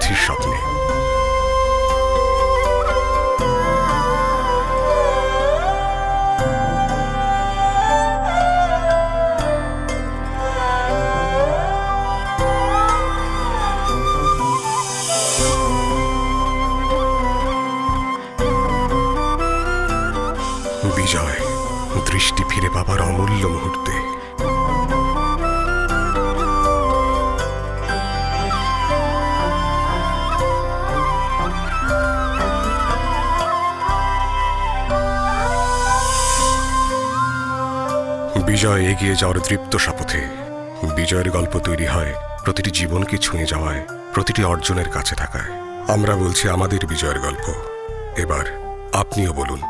সিদ্ধির স্বপ্নে। বিজয় দৃষ্টি ফিরে পাবার অমূল্য মুহূর্তে। বিজয় এগিয়ে যাওয়ার দৃপ্ত শপথে। বিজয়ের গল্প তৈরি হয় প্রতিটি জীবনকে ছুঁয়ে যাওয়ায়, প্রতিটি অর্জনের কাছে থাকায়। আমরা বলছি আমাদের বিজয়ের গল্প। এবার আপনিও বলুন।